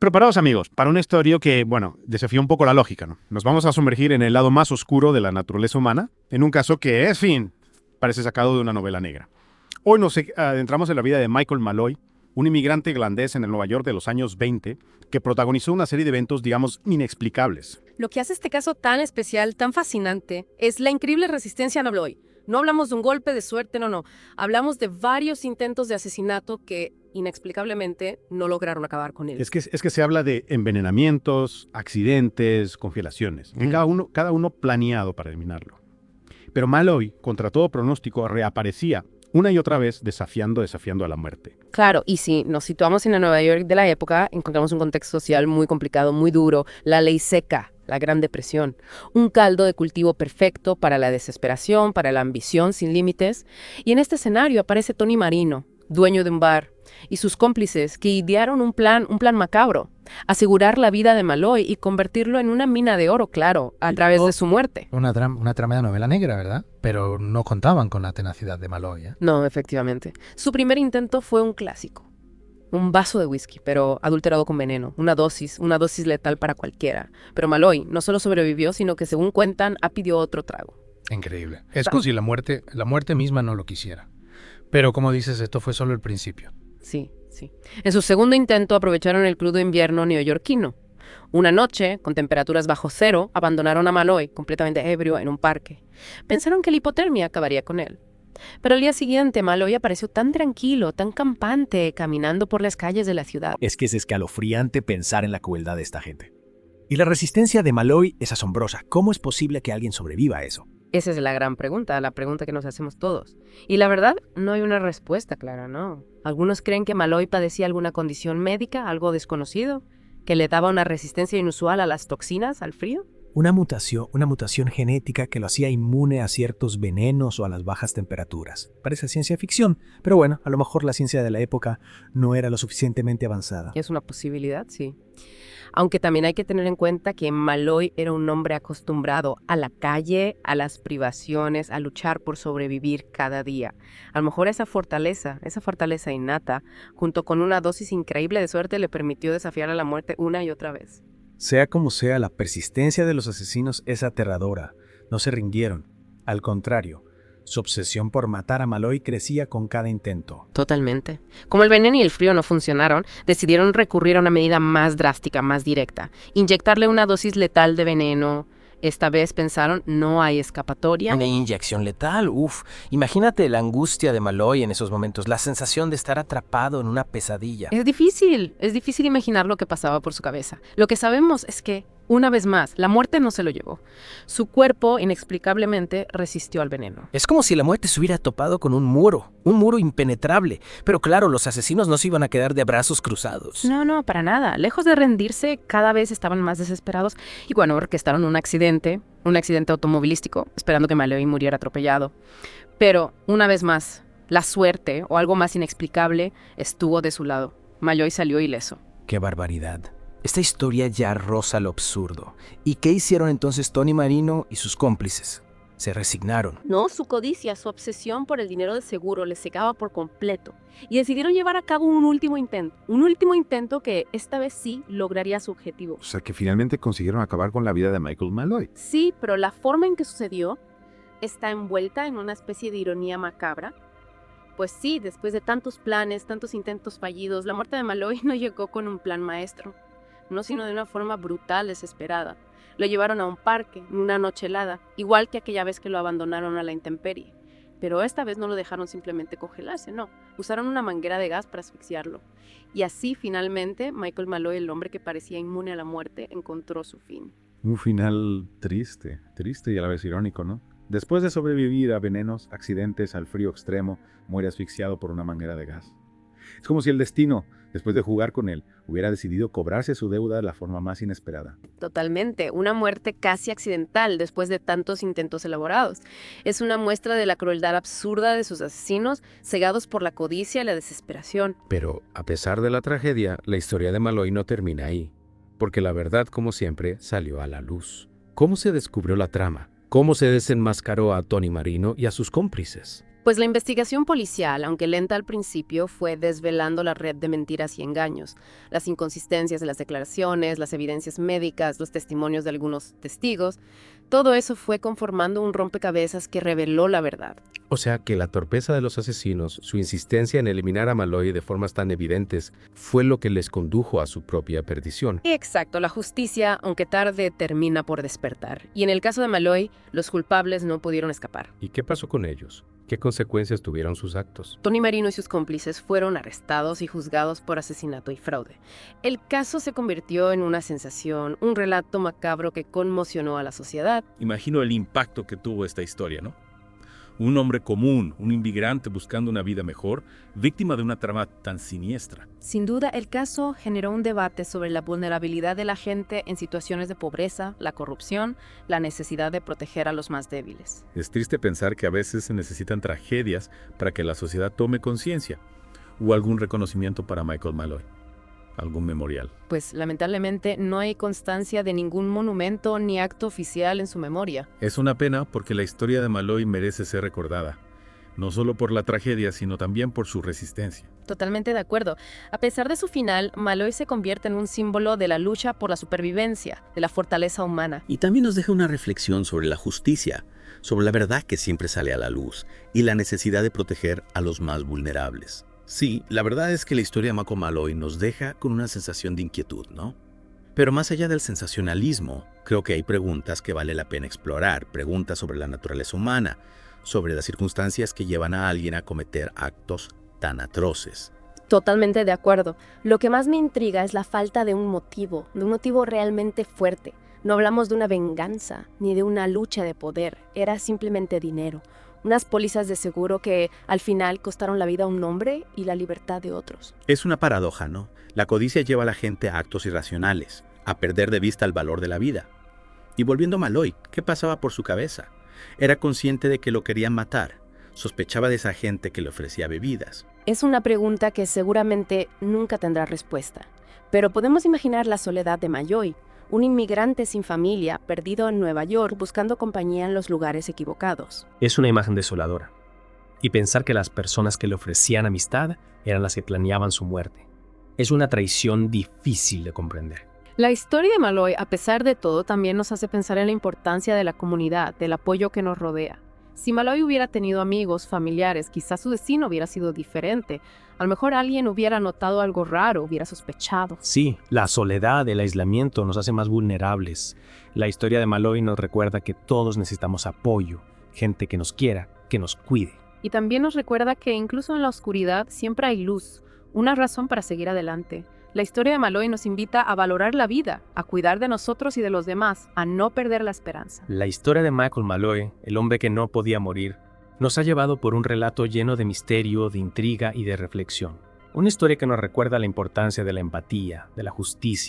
Preparados, amigos, para una historia que, desafía un poco la lógica, ¿no? Nos vamos a sumergir en el lado más oscuro de la naturaleza humana, en un caso que, parece sacado de una novela negra. Hoy nos adentramos en la vida de Michael Malloy, un inmigrante irlandés en el Nueva York de los años 20, que protagonizó una serie de eventos, digamos, inexplicables. Lo que hace este caso tan especial, tan fascinante, es la increíble resistencia a Malloy. No hablamos de un golpe de suerte, no. Hablamos de varios intentos de asesinato que, inexplicablemente, no lograron acabar con él. Es que se habla de envenenamientos, accidentes, congelaciones, cada uno planeado para eliminarlo. Pero Malloy, contra todo pronóstico, reaparecía una y otra vez desafiando a la muerte. Claro, y si nos situamos en la Nueva York de la época, encontramos un contexto social muy complicado, muy duro, la ley seca, la Gran Depresión, un caldo de cultivo perfecto para la desesperación, para la ambición sin límites. Y en este escenario aparece Tony Marino, dueño de un bar, y sus cómplices que idearon un plan macabro, asegurar la vida de Malloy y convertirlo en una mina de oro, claro, a través de su muerte. Una trama de novela negra, ¿verdad? Pero no contaban con la tenacidad de Malloy, ¿eh? No, efectivamente. Su primer intento fue un clásico. Un vaso de whisky, pero adulterado con veneno. Una dosis letal para cualquiera. Pero Malloy no solo sobrevivió, sino que, según cuentan, pidió otro trago. Increíble. Es como si la muerte misma no lo quisiera. Pero como dices, esto fue solo el principio. Sí. En su segundo intento aprovecharon el crudo invierno neoyorquino. Una noche, con temperaturas bajo cero, abandonaron a Malloy, completamente ebrio, en un parque. Pensaron que la hipotermia acabaría con él. Pero al día siguiente, Malloy apareció tan tranquilo, tan campante, caminando por las calles de la ciudad. Es que es escalofriante pensar en la crueldad de esta gente. Y la resistencia de Malloy es asombrosa. ¿Cómo es posible que alguien sobreviva a eso? Esa es la gran pregunta, la pregunta que nos hacemos todos. Y la verdad, no hay una respuesta clara, ¿no? Algunos creen que Malloy padecía alguna condición médica, algo desconocido, que le daba una resistencia inusual a las toxinas, al frío. Una mutación genética que lo hacía inmune a ciertos venenos o a las bajas temperaturas. Parece ciencia ficción, pero bueno, a lo mejor la ciencia de la época no era lo suficientemente avanzada. Es una posibilidad, sí. Aunque también hay que tener en cuenta que Malloy era un hombre acostumbrado a la calle, a las privaciones, a luchar por sobrevivir cada día. A lo mejor esa fortaleza innata, junto con una dosis increíble de suerte, le permitió desafiar a la muerte una y otra vez. Sea como sea, la persistencia de los asesinos es aterradora. No se rindieron. Al contrario, su obsesión por matar a Malloy crecía con cada intento. Totalmente. Como el veneno y el frío no funcionaron, decidieron recurrir a una medida más drástica, más directa. Inyectarle una dosis letal de veneno. Esta vez pensaron, no hay escapatoria. Una inyección letal, imagínate la angustia de Malloy en esos momentos, la sensación de estar atrapado en una pesadilla. Es difícil imaginar lo que pasaba por su cabeza. Lo que sabemos es que, una vez más, la muerte no se lo llevó. Su cuerpo, inexplicablemente, resistió al veneno. Es como si la muerte se hubiera topado con un muro impenetrable. Pero claro, los asesinos no se iban a quedar de brazos cruzados. No, para nada. Lejos de rendirse, cada vez estaban más desesperados y orquestaron un accidente automovilístico, esperando que Malloy muriera atropellado. Pero, una vez más, la suerte, o algo más inexplicable, estuvo de su lado. Malloy salió ileso. ¡Qué barbaridad! Esta historia ya roza lo absurdo. ¿Y qué hicieron entonces Tony Marino y sus cómplices? Se resignaron. No, su codicia, su obsesión por el dinero de seguro les cegaba por completo. Y decidieron llevar a cabo un último intento que esta vez sí lograría su objetivo. O sea que finalmente consiguieron acabar con la vida de Michael Malloy. Sí, pero la forma en que sucedió está envuelta en una especie de ironía macabra. Pues sí, después de tantos planes, tantos intentos fallidos, la muerte de Malloy no llegó con un plan maestro. No, sino de una forma brutal, desesperada. Lo llevaron a un parque, en una noche helada, igual que aquella vez que lo abandonaron a la intemperie. Pero esta vez no lo dejaron simplemente congelarse, no. Usaron una manguera de gas para asfixiarlo. Y así, finalmente, Michael Malloy, el hombre que parecía inmune a la muerte, encontró su fin. Un final triste y a la vez irónico, ¿no? Después de sobrevivir a venenos, accidentes, al frío extremo, muere asfixiado por una manguera de gas. Es como si el destino, después de jugar con él, hubiera decidido cobrarse su deuda de la forma más inesperada. Totalmente, una muerte casi accidental después de tantos intentos elaborados. Es una muestra de la crueldad absurda de sus asesinos, cegados por la codicia y la desesperación. Pero, a pesar de la tragedia, la historia de Malloy no termina ahí, porque la verdad, como siempre, salió a la luz. ¿Cómo se descubrió la trama? ¿Cómo se desenmascaró a Tony Marino y a sus cómplices? Pues la investigación policial, aunque lenta al principio, fue desvelando la red de mentiras y engaños, las inconsistencias de las declaraciones, las evidencias médicas, los testimonios de algunos testigos. Todo eso fue conformando un rompecabezas que reveló la verdad. O sea que la torpeza de los asesinos, su insistencia en eliminar a Malloy de formas tan evidentes, fue lo que les condujo a su propia perdición. Exacto, la justicia, aunque tarde, termina por despertar. Y en el caso de Malloy, los culpables no pudieron escapar. ¿Y qué pasó con ellos? ¿Qué consecuencias tuvieron sus actos? Tony Marino y sus cómplices fueron arrestados y juzgados por asesinato y fraude. El caso se convirtió en una sensación, un relato macabro que conmocionó a la sociedad. Imagino el impacto que tuvo esta historia, ¿no? Un hombre común, un inmigrante buscando una vida mejor, víctima de una trama tan siniestra. Sin duda, el caso generó un debate sobre la vulnerabilidad de la gente en situaciones de pobreza, la corrupción, la necesidad de proteger a los más débiles. Es triste pensar que a veces se necesitan tragedias para que la sociedad tome conciencia o algún reconocimiento para Michael Malloy, algún memorial. Pues lamentablemente no hay constancia de ningún monumento ni acto oficial en su memoria. Es una pena porque la historia de Malloy merece ser recordada, no solo por la tragedia, sino también por su resistencia. Totalmente de acuerdo. A pesar de su final, Malloy se convierte en un símbolo de la lucha por la supervivencia, de la fortaleza humana. Y también nos deja una reflexión sobre la justicia, sobre la verdad que siempre sale a la luz y la necesidad de proteger a los más vulnerables. Sí, la verdad es que la historia de Michael Malloy nos deja con una sensación de inquietud, ¿no? Pero más allá del sensacionalismo, creo que hay preguntas que vale la pena explorar, preguntas sobre la naturaleza humana, sobre las circunstancias que llevan a alguien a cometer actos tan atroces. Totalmente de acuerdo. Lo que más me intriga es la falta de un motivo realmente fuerte. No hablamos de una venganza, ni de una lucha de poder, era simplemente dinero. Unas pólizas de seguro que al final costaron la vida a un hombre y la libertad de otros. Es una paradoja, ¿no? La codicia lleva a la gente a actos irracionales, a perder de vista el valor de la vida. Y volviendo a Malloy, ¿qué pasaba por su cabeza? Era consciente de que lo querían matar. Sospechaba de esa gente que le ofrecía bebidas. Es una pregunta que seguramente nunca tendrá respuesta. Pero podemos imaginar la soledad de Malloy, un inmigrante sin familia, perdido en Nueva York, buscando compañía en los lugares equivocados. Es una imagen desoladora. Y pensar que las personas que le ofrecían amistad eran las que planeaban su muerte. Es una traición difícil de comprender. La historia de Malloy, a pesar de todo, también nos hace pensar en la importancia de la comunidad, del apoyo que nos rodea. Si Malloy hubiera tenido amigos, familiares, quizás su destino hubiera sido diferente. A lo mejor alguien hubiera notado algo raro, hubiera sospechado. Sí, la soledad, el aislamiento nos hace más vulnerables. La historia de Malloy nos recuerda que todos necesitamos apoyo, gente que nos quiera, que nos cuide. Y también nos recuerda que incluso en la oscuridad siempre hay luz, una razón para seguir adelante. La historia de Malloy nos invita a valorar la vida, a cuidar de nosotros y de los demás, a no perder la esperanza. La historia de Michael Malloy, el hombre que no podía morir, nos ha llevado por un relato lleno de misterio, de intriga y de reflexión. Una historia que nos recuerda la importancia de la empatía, de la justicia,